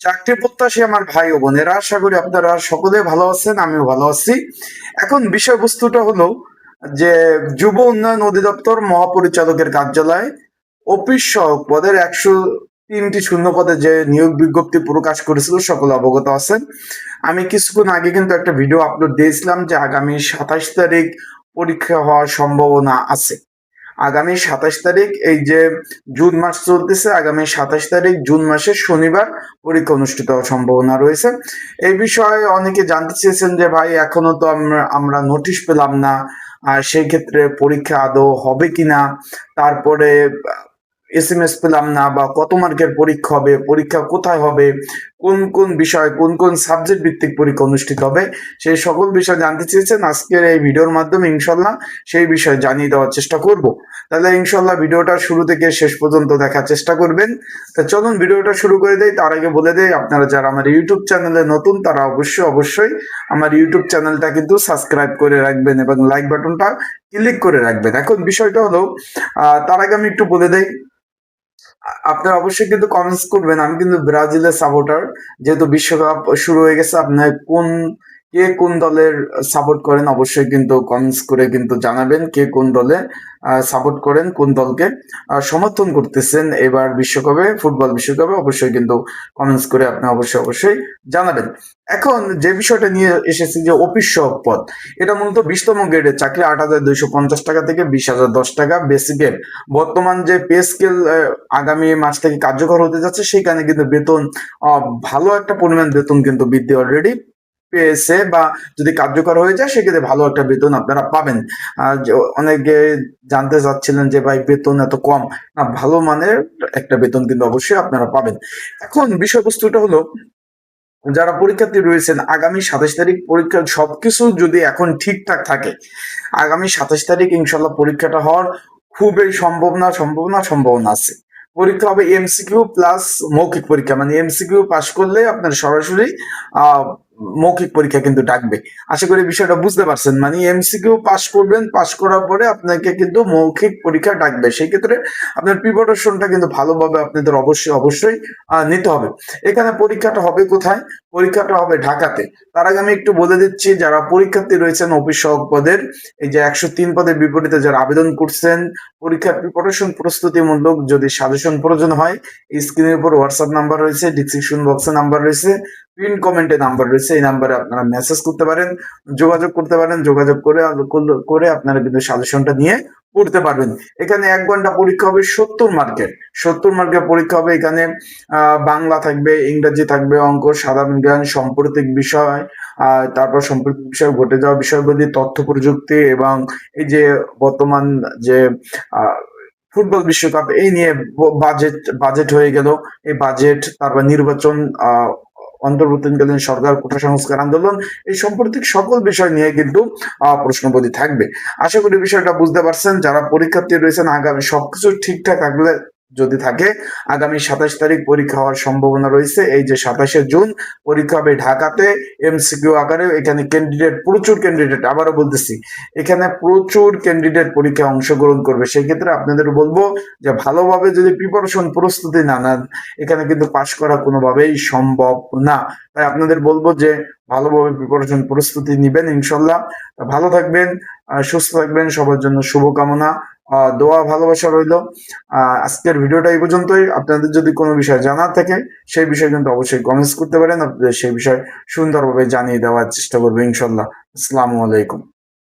চাকরি প্রত্যাশী আমার ভাই ও বোনেরা, আশা করি আপনারা সকলে ভালো আছেন, আমিও ভালো আছি। এখন বিষয়বস্তুটা হলো যে যুব উন্নয়ন অধিদপ্তর মহাপরিচালকের কার্যালয় অফিস সহক পদের 103টি শূন্য পদে যে নিয়োগ বিজ্ঞপ্তি প্রকাশ করেছিল সকলে অবগত আছেন। আমি কিছুক্ষণ আগে কিন্তু একটা ভিডিও আপলোড দিয়েছিলাম যে আগামী 27 তারিখ পরীক্ষা হওয়ার সম্ভাবনা আছে। আগামী 27 তারিখ, এই যে জুন মাস চলতেছে, আগামী 27 তারিখ জুন মাসের শনিবার পরীক্ষা অনুষ্ঠিত হওয়ার সম্ভাবনা রয়েছে। এই বিষয়ে অনেকে জানতে চেয়েছেন যে ভাই এখনো তো আমরা নোটিশ পেলাম না, আর সেই ক্ষেত্রে পরীক্ষা আদৌ হবে কিনা, তারপরে এসএমএস পেলাম না, বা কত মার্কের পরীক্ষা হবে, পরীক্ষা কোথায় হবে, কোন কোন বিষয়, কোন কোন সাবজেক্ট ভিত্তিক পরীক্ষা অনুষ্ঠিত হবে, সেই সকল বিষয় জানতে চেয়েছেন। আজকের এই ভিডিওর মাধ্যমে ইনশাল্লাহ সেই বিষয় জানিয়ে দেওয়ার চেষ্টা করব। তাহলে ইনশাল্লাহ ভিডিওটা শুরু থেকে শেষ পর্যন্ত দেখার চেষ্টা করবেন। তা চলুন ভিডিওটা শুরু করে দেই। তার আগে বলে দেই, আপনারা যারা আমার ইউটিউব চ্যানেলে নতুন তারা অবশ্যই আমার ইউটিউব চ্যানেলটা কিন্তু সাবস্ক্রাইব করে রাখবেন এবং লাইক বাটনটা ক্লিক করে রাখবেন। এখন বিষয়টা হলো, তার আগে আমি একটু বলে দেই, আপনারা অবশ্যই কিন্তু কমেন্টস করবেন। আমি কিন্তু ব্রাজিলের সাপোর্টার, যেহেতু বিশ্বকাপ শুরু হয়ে গেছে। আপনার কোন দলের সাপোর্ট করেন অবশ্যই কিন্তু কমেন্টস করে কিন্তু জানাবেন, কে কোন দলে সাপোর্ট করেন, কোন দলকে সমর্থন করতেছেন এবার বিশ্বকাপে, ফুটবল বিশ্বকাপে। অবশ্যই কিন্তু কমেন্টস করে আপনি অবশ্যই জানাবেন। এখন যে বিষয়টা নিয়ে এসেছি, যে অফিস সহক পদ, এটা মূলত 20তম গ্রেডের চাকরি। 8,250 টাকা থেকে 20,010 টাকা বেসিকের। বর্তমান যে পে স্কেল আগামী মাস থেকে কার্যকর হতে যাচ্ছে, সেখানে কিন্তু বেতন, ভালো একটা পরিমাণ বেতন কিন্তু বৃদ্ধি অলরেডি পেয়েছে, বা যদি কার্যকর হয়ে যায় সেক্ষেত্রে ভালো একটা বেতন আপনারা পাবেন। অনেকে জানতে চাচ্ছিলেন যে ভাই বেতন এত কম, না, ভালো মানের একটা বেতন কিন্তু অবশ্যই আপনারা পাবেন। এখন বিষয়বস্তুটা হলো, যারা পরীক্ষার্থী রয়েছেন, আগামী 27 তারিখ পরীক্ষা, সবকিছু যদি এখন ঠিকঠাক থাকে, আগামী 27 তারিখ ইনশাল্লাহ পরীক্ষাটা হওয়ার খুবই সম্ভাবনা আছে। পরীক্ষা হবে এমসিকিউ প্লাস মৌখিক পরীক্ষা, মানে এমসিকিউ পাশ করলে আপনার সরাসরি আহ মৌখিক পরীক্ষা কিন্তু ডাকবে। আশা করি বিষয়টা বুঝতে পারছেন। মানে এমসিকিউ পাশ করবেন, পাশ করার পরে আপনাকে কিন্তু মৌখিক পরীক্ষা ডাকবে। সেই ক্ষেত্রে আপনার প্রিপারেশনটা কিন্তু ভালোভাবে আপনাদের অবশ্যই নিতে হবে। এখানে পরীক্ষাটা হবে কোথায়? পরীক্ষাটা হবে ঢাকাতে। তার আগে আমি একটু বলে দিচ্ছি, যারা পরীক্ষার্থী রয়েছেন অফিস সহক পদের, এই যে 103 পদের বিপরীতে যারা আবেদন করছেন, পরীক্ষার প্রিপারেশন প্রস্তুতিমূলক যদি সাজেশন প্রয়োজন হয়, স্ক্রিনের উপর হোয়াটসঅ্যাপ নাম্বার রয়েছে, ডিসক্রিপশন বক্সে নাম্বার রয়েছে, পিন কমেন্টে নাম্বার রয়েছে। এই নাম্বারে আপনারা মেসেজ করতে পারেন, যোগাযোগ করতে পারেন। যোগাযোগ করে আপনারা কিন্তু সাজেশনটা নিয়ে পড়তে পারবেন। এখানে 1 ঘন্টা পরীক্ষা হবে, 70 মার্কের পরীক্ষা হবে। এখানে বাংলা থাকবে, ইংরেজি থাকবে, অঙ্ক, সাধারণ জ্ঞান, সাম্প্রতিক বিষয়, তারপর সাম্প্রতিক বিষয়, ঘটে যাওয়া বিষয়গুলি, তথ্য প্রযুক্তি, এবং এই যে বর্তমান যে ফুটবল বিশ্বকাপ, এই নিয়ে বাজেট হয়ে গেল, এই বাজেট, তারপর নির্বাচন, অন্তর্বর্তীকালীন সরকার, কোটা সংস্কার আন্দোলন, এই সাম্প্রতিক সকল বিষয় নিয়ে কিন্তু প্রশ্নপত্র থাকবে। আশা করি বিষয়টা বুঝতে পারছেন। যারা পরীক্ষার্থী রয়েছেন, আগামী সবকিছু ঠিকঠাক থাকলে, যদি থাকে, আগামী 27 তারিখ পরীক্ষা হওয়ার সম্ভাবনা রয়েছে। এই যে 27শে জুন পরীক্ষা হবে ঢাকাতে, এমসিকিউ আকারে। এখানে প্রচুর ক্যান্ডিডেট, আবারও বলতেছি, এখানে প্রচুর ক্যান্ডিডেট পরীক্ষায় অংশগ্রহণ করবে। সেই ক্ষেত্রে আপনাদের বলবো যে ভালোভাবে যদি প্রিপারেশন প্রস্তুতি না নেন, এখানে কিন্তু পাশ করা কোনোভাবেই সম্ভব না। তাই আপনাদের বলবো যে ভালোভাবে প্রিপারেশন প্রস্তুতি নিবেন ইনশাল্লাহ। ভালো থাকবেন, সুস্থ থাকবেন, সবার জন্য শুভকামনা, দোয়া, ভালোবাসা রইল। আজকের ভিডিওটা এই পর্যন্তই। আপনাদের যদি কোনো বিষয় জানার থাকে, সেই বিষয়ে কিন্তু অবশ্যই কমেন্টস করতে পারেন। আপনাদের সেই বিষয় সুন্দরভাবে জানিয়ে দেওয়ার চেষ্টা করবো ইনশাল্লাহ। আসসালামু আলাইকুম।